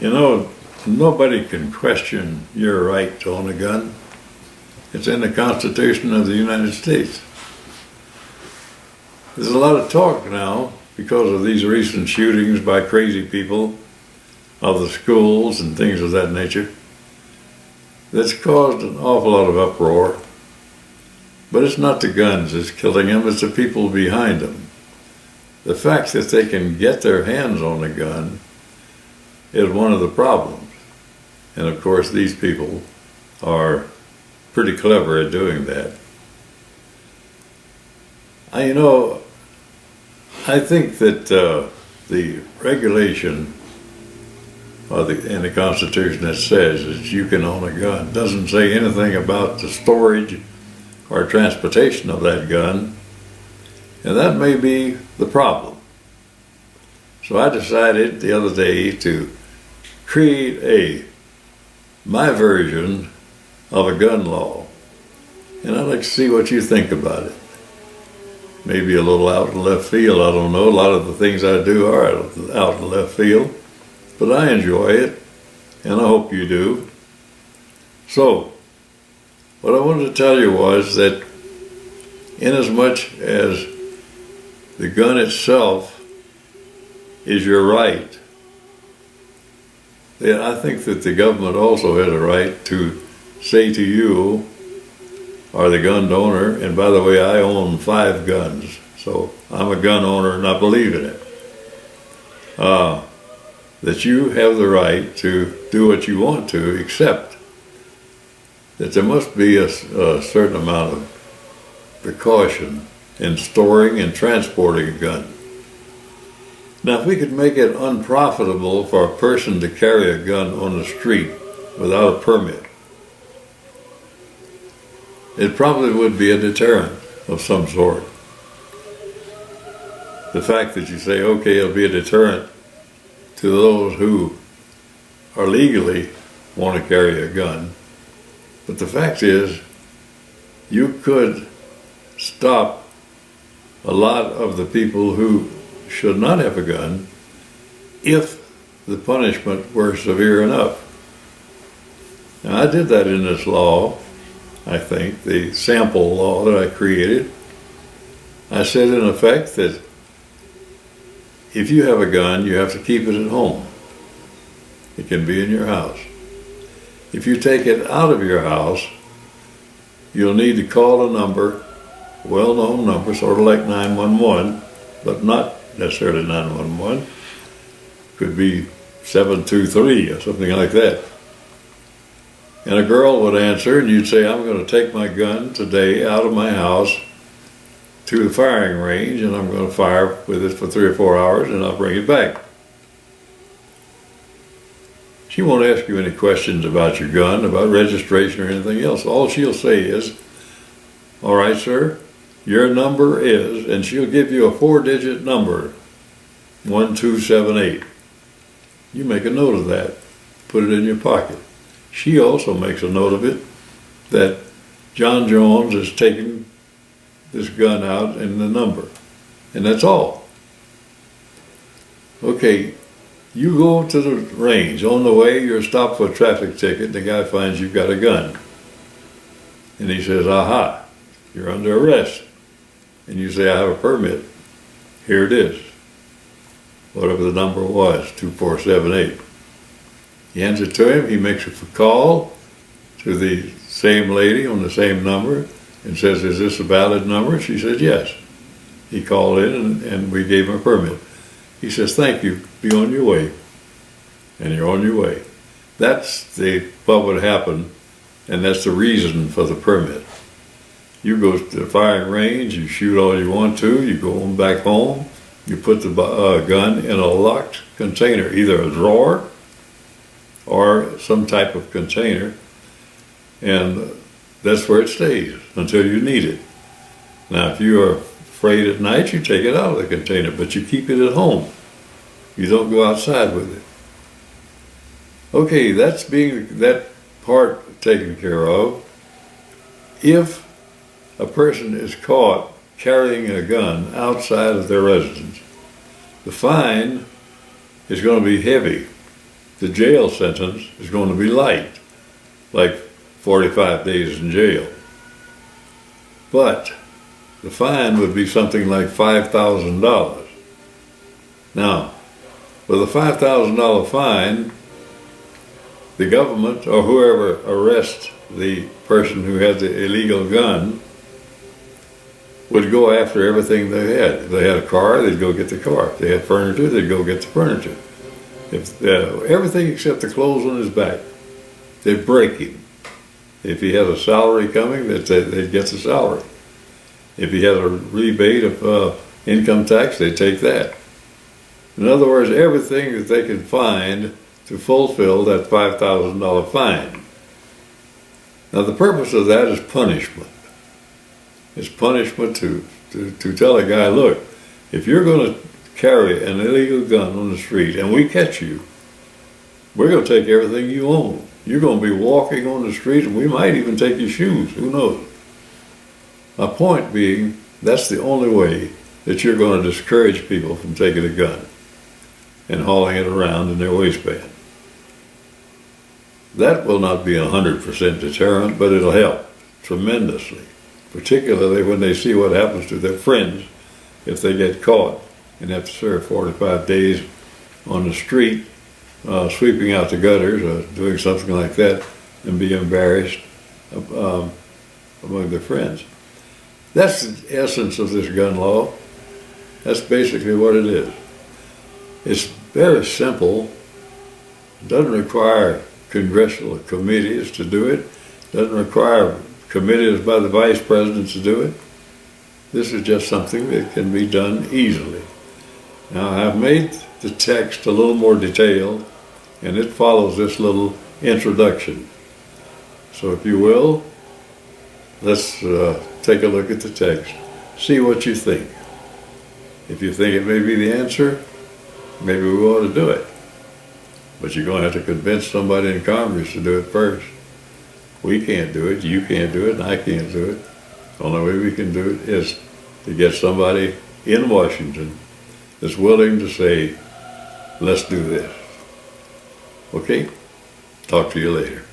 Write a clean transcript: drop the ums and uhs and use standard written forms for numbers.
You know, nobody can question your right to own a gun. It's in the Constitution of the United States. There's a lot of talk now because of these recent shootings by crazy people of the schools and things of that nature. That's caused an awful lot of uproar. But it's not the guns that's killing them, it's the people behind them. The fact that they can get their hands on a gun is one of the problems. And of course, these people are pretty clever at doing that. I think that the regulation in the Constitution that says that you can own a gun doesn't say anything about the storage or transportation of that gun, and that may be the problem. So I decided the other day to create my version of a gun law, and I'd like to see what you think about it. Maybe a little out in left field, I don't know. A lot of the things I do are out in left field, but I enjoy it, and I hope you do. So, what I wanted to tell you was that inasmuch as the gun itself is your right, then I think that the government also has a right to say to you, or the gun owner, and by the way, I own 5 guns, so I'm a gun owner and I believe in it, that you have the right to do what you want to, except that there must be a certain amount of precaution in storing and transporting a gun. Now, if we could make it unprofitable for a person to carry a gun on the street without a permit, it probably would be a deterrent of some sort. The fact that you say, okay, it'll be a deterrent to those who are legally want to carry a gun. But the fact is, you could stop a lot of the people who should not have a gun if the punishment were severe enough. Now, I did that in this law, I think, the sample law that I created. I said in effect that if you have a gun, you have to keep it at home. It can be in your house. If you take it out of your house, you'll need to call a number, well-known number, sort of like 911, but not necessarily 911. Could be 723 or something like that. And a girl would answer, and you'd say, I'm going to take my gun today out of my house to the firing range, and I'm going to fire with it for 3 or 4 hours, and I'll bring it back. She won't ask you any questions about your gun, about registration or anything else. All she'll say is, all right, sir, your number is, and she'll give you a 4-digit number, 1278. You make a note of that, put it in your pocket. She also makes a note of it that John Jones is taking this gun out and the number, and that's all. Okay, you go to the range. On the way, you're stopped for a traffic ticket. The guy finds you've got a gun, and he says, aha, you're under arrest. And you say, I have a permit. Here it is. Whatever the number was, 2478. He hands it to him. He makes a call to the same lady on the same number and says, is this a valid number? She says, yes. He called in and we gave him a permit. He says, thank you. Be on your way. And you're on your way. That's what would happen, and that's the reason for the permit. You go to the firing range, you shoot all you want to, you go on back home, you put the gun in a locked container, either a drawer or some type of container, and that's where it stays until you need it. Now, if you are afraid at night, you take it out of the container, but you keep it at home. You don't go outside with it. Okay, that's being that part taken care of. If a person is caught carrying a gun outside of their residence, the fine is going to be heavy. the jail sentence is going to be light, like 45 days in jail. But the fine would be something like $5,000. Now, with a $5,000 fine, the government or whoever arrests the person who had the illegal gun would go after everything they had. If they had a car, they'd go get the car. If they had furniture, they'd go get the furniture. If everything except the clothes on his back, they'd break him. If he had a salary coming, they'd get the salary. If he had a rebate of income tax, they'd take that. In other words, everything that they could find to fulfill that $5,000 fine. Now the purpose of that is punishment. It's punishment to tell a guy, look, if you're going to carry an illegal gun on the street and we catch you, we're going to take everything you own. You're going to be walking on the street and we might even take your shoes, who knows? My point being, that's the only way that you're going to discourage people from taking a gun and hauling it around in their waistband. That will not be 100% deterrent, but it'll help tremendously, particularly when they see what happens to their friends if they get caught and have to serve 45 days on the street, sweeping out the gutters or doing something like that and be embarrassed among their friends. That's the essence of this gun law. That's basically what it is. It's very simple. It doesn't require congressional committees to do it. It doesn't require committees by the vice president to do it. This is just something that can be done easily. Now, I've made the text a little more detailed, and it follows this little introduction. So if you will, let's take a look at the text. See what you think. If you think it may be the answer, maybe we ought to do it. But you're going to have to convince somebody in Congress to do it first. We can't do it, you can't do it, and I can't do it. The only way we can do it is to get somebody in Washington that's willing to say, let's do this. Okay? Talk to you later.